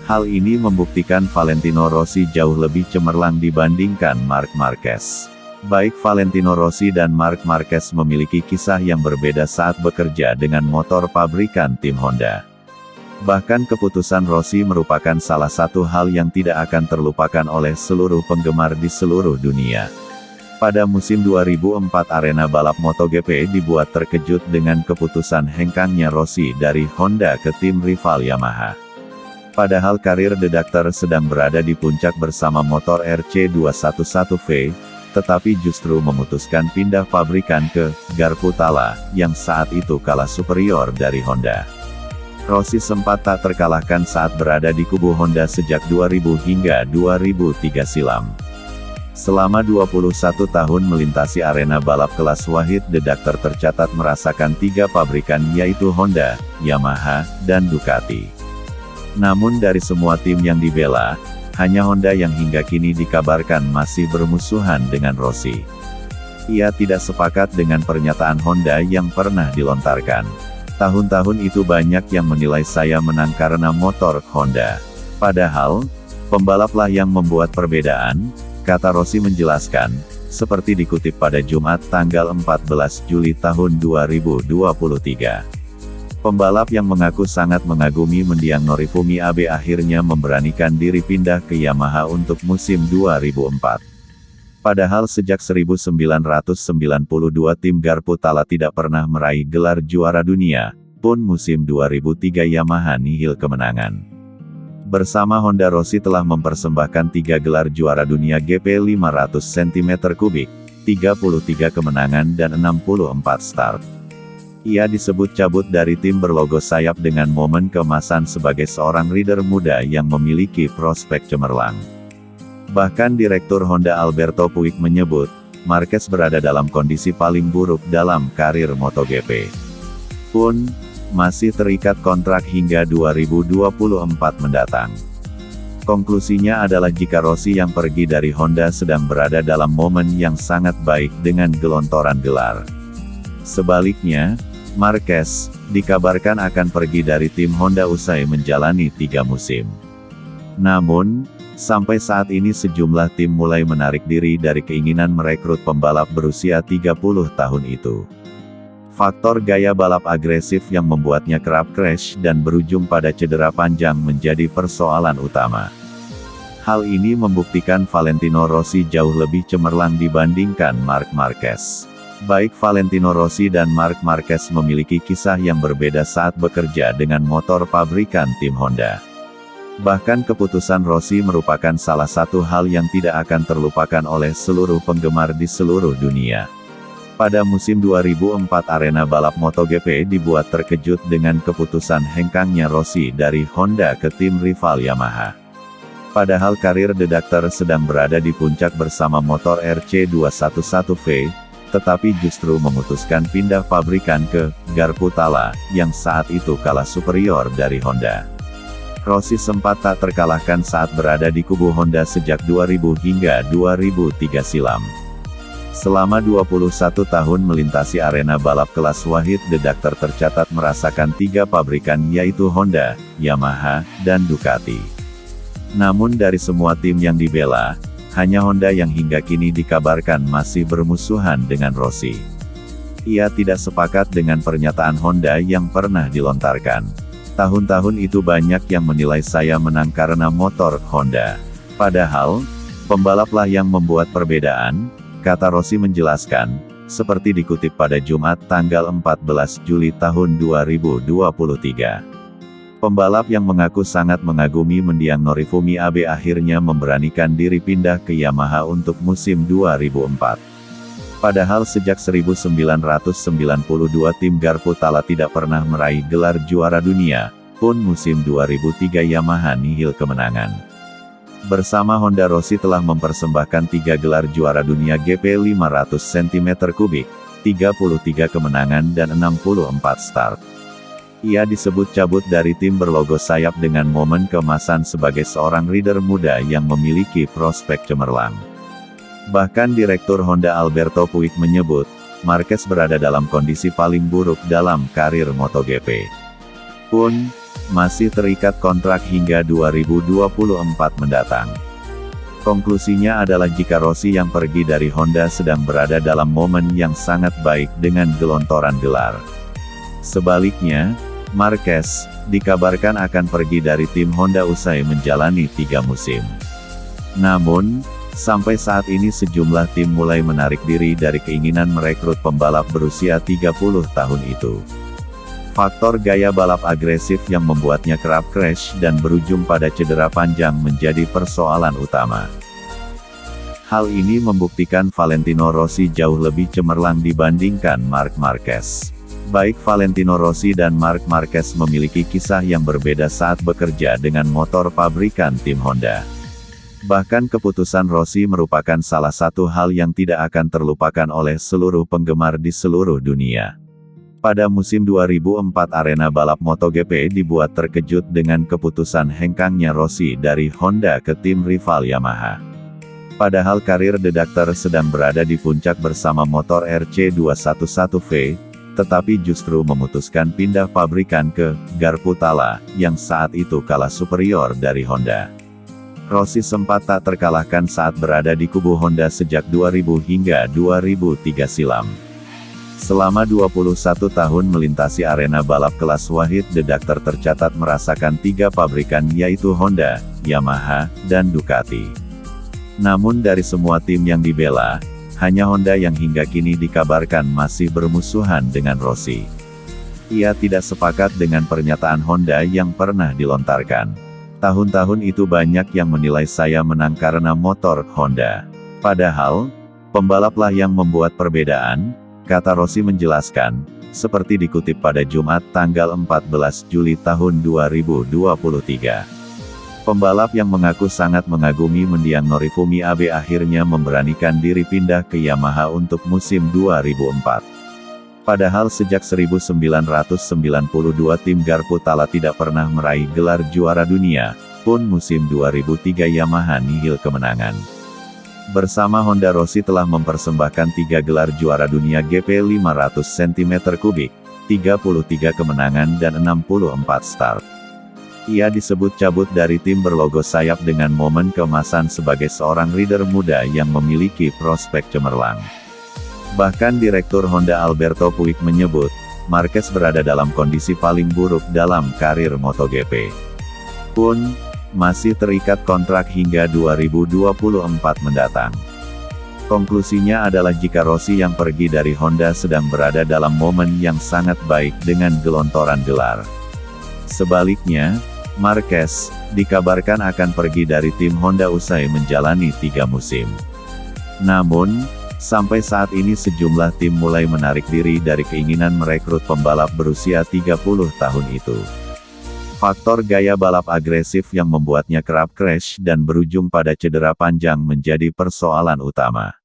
Hal ini membuktikan Valentino Rossi jauh lebih cemerlang dibandingkan Marc Marquez. Baik Valentino Rossi dan Marc Marquez memiliki kisah yang berbeda saat bekerja dengan motor pabrikan tim Honda. Bahkan keputusan Rossi merupakan salah satu hal yang tidak akan terlupakan oleh seluruh penggemar di seluruh dunia. Pada musim 2004 arena balap MotoGP dibuat terkejut dengan keputusan hengkangnya Rossi dari Honda ke tim rival Yamaha. Padahal karir The Doctor sedang berada di puncak bersama motor RC211V, tetapi justru memutuskan pindah pabrikan ke Garputala, yang saat itu kalah superior dari Honda. Rossi sempat tak terkalahkan saat berada di kubu Honda sejak 2000 hingga 2003 silam. Selama 21 tahun melintasi arena balap kelas Wahid, The Doctor tercatat merasakan 3 pabrikan yaitu Honda, Yamaha, dan Ducati. Namun dari semua tim yang dibela, hanya Honda yang hingga kini dikabarkan masih bermusuhan dengan Rossi. Ia tidak sepakat dengan pernyataan Honda yang pernah dilontarkan. Tahun-tahun itu banyak yang menilai saya menang karena motor Honda. Padahal, pembalaplah yang membuat perbedaan, kata Rossi menjelaskan, seperti dikutip pada Jumat tanggal 14 Juli tahun 2023. Pembalap yang mengaku sangat mengagumi mendiang Norifumi Abe akhirnya memberanikan diri pindah ke Yamaha untuk musim 2004. Padahal sejak 1992 tim Garputala tidak pernah meraih gelar juara dunia, pun musim 2003 Yamaha nihil kemenangan. Bersama Honda Rossi telah mempersembahkan 3 gelar juara dunia GP 500 cm3, 33 kemenangan dan 64 start. Ia disebut cabut dari tim berlogo sayap dengan momen keemasan sebagai seorang rider muda yang memiliki prospek cemerlang. Bahkan Direktur Honda Alberto Puig menyebut, Marquez berada dalam kondisi paling buruk dalam karir MotoGP. Pun, masih terikat kontrak hingga 2024 mendatang. Konklusinya adalah jika Rossi yang pergi dari Honda sedang berada dalam momen yang sangat baik dengan gelontoran gelar. Sebaliknya, Marquez, dikabarkan akan pergi dari tim Honda usai menjalani 3 musim. Namun, sampai saat ini sejumlah tim mulai menarik diri dari keinginan merekrut pembalap berusia 30 tahun itu. Faktor gaya balap agresif yang membuatnya kerap crash dan berujung pada cedera panjang menjadi persoalan utama. Hal ini membuktikan Valentino Rossi jauh lebih cemerlang dibandingkan Marc Marquez. Baik Valentino Rossi dan Marc Marquez memiliki kisah yang berbeda saat bekerja dengan motor pabrikan tim Honda. Bahkan keputusan Rossi merupakan salah satu hal yang tidak akan terlupakan oleh seluruh penggemar di seluruh dunia. Pada musim 2004 arena balap MotoGP dibuat terkejut dengan keputusan hengkangnya Rossi dari Honda ke tim rival Yamaha. Padahal karir The Doctor sedang berada di puncak bersama motor RC211V, tetapi justru memutuskan pindah pabrikan ke Garputala, yang saat itu kalah superior dari Honda. Rossi sempat tak terkalahkan saat berada di kubu Honda sejak 2000 hingga 2003 silam. Selama 21 tahun melintasi arena balap kelas Wahid, The Doctor tercatat merasakan 3 pabrikan yaitu Honda, Yamaha, dan Ducati. Namun dari semua tim yang dibela, hanya Honda yang hingga kini dikabarkan masih bermusuhan dengan Rossi. Ia tidak sepakat dengan pernyataan Honda yang pernah dilontarkan. Tahun-tahun itu banyak yang menilai saya menang karena motor Honda. Padahal, pembalaplah yang membuat perbedaan, kata Rossi menjelaskan, seperti dikutip pada Jumat tanggal 14 Juli tahun 2023. Pembalap yang mengaku sangat mengagumi mendiang Norifumi Abe akhirnya memberanikan diri pindah ke Yamaha untuk musim 2004. Padahal sejak 1992 tim Garputala tidak pernah meraih gelar juara dunia, pun musim 2003 Yamaha nihil kemenangan. Bersama Honda Rossi telah mempersembahkan 3 gelar juara dunia GP 500 cm3, 33 kemenangan dan 64 start. Ia disebut cabut dari tim berlogo sayap dengan momen keemasan sebagai seorang rider muda yang memiliki prospek cemerlang. Bahkan Direktur Honda Alberto Puig menyebut, Marquez berada dalam kondisi paling buruk dalam karir MotoGP. Pun, masih terikat kontrak hingga 2024 mendatang. Konklusinya adalah jika Rossi yang pergi dari Honda sedang berada dalam momen yang sangat baik dengan gelontoran gelar. Sebaliknya, Marquez dikabarkan akan pergi dari tim Honda usai menjalani 3 musim. Namun, sampai saat ini sejumlah tim mulai menarik diri dari keinginan merekrut pembalap berusia 30 tahun itu. Faktor gaya balap agresif yang membuatnya kerap crash dan berujung pada cedera panjang menjadi persoalan utama. Hal ini membuktikan Valentino Rossi jauh lebih cemerlang dibandingkan Marc Marquez. Baik Valentino Rossi dan Marc Marquez memiliki kisah yang berbeda saat bekerja dengan motor pabrikan tim Honda. Bahkan keputusan Rossi merupakan salah satu hal yang tidak akan terlupakan oleh seluruh penggemar di seluruh dunia. Pada musim 2004 arena balap MotoGP dibuat terkejut dengan keputusan hengkangnya Rossi dari Honda ke tim rival Yamaha. Padahal karir The Doctor sedang berada di puncak bersama motor RC211V, tetapi justru memutuskan pindah pabrikan ke Garputala, yang saat itu kalah superior dari Honda. Rossi sempat tak terkalahkan saat berada di kubu Honda sejak 2000 hingga 2003 silam. Selama 21 tahun melintasi arena balap kelas Wahid, The Doctor tercatat merasakan 3 pabrikan yaitu Honda, Yamaha, dan Ducati. Namun dari semua tim yang dibela, hanya Honda yang hingga kini dikabarkan masih bermusuhan dengan Rossi. Ia tidak sepakat dengan pernyataan Honda yang pernah dilontarkan. Tahun-tahun itu banyak yang menilai saya menang karena motor Honda. Padahal, pembalaplah yang membuat perbedaan, kata Rossi menjelaskan, seperti dikutip pada Jumat tanggal 14 Juli tahun 2023. Pembalap yang mengaku sangat mengagumi mendiang Norifumi Abe akhirnya memberanikan diri pindah ke Yamaha untuk musim 2004. Padahal sejak 1992 tim Garputala tidak pernah meraih gelar juara dunia, pun musim 2003 Yamaha nihil kemenangan. Bersama Honda Rossi telah mempersembahkan 3 gelar juara dunia GP 500 cm3, 33 kemenangan dan 64 start. Ia disebut cabut dari tim berlogo sayap dengan momen keemasan sebagai seorang rider muda yang memiliki prospek cemerlang. Bahkan Direktur Honda Alberto Puig menyebut, Marquez berada dalam kondisi paling buruk dalam karir MotoGP. Pun, masih terikat kontrak hingga 2024 mendatang. Konklusinya adalah jika Rossi yang pergi dari Honda sedang berada dalam momen yang sangat baik dengan gelontoran gelar. Sebaliknya, Marquez dikabarkan akan pergi dari tim Honda usai menjalani 3 musim. Namun, sampai saat ini sejumlah tim mulai menarik diri dari keinginan merekrut pembalap berusia 30 tahun itu. Faktor gaya balap agresif yang membuatnya kerap crash dan berujung pada cedera panjang menjadi persoalan utama.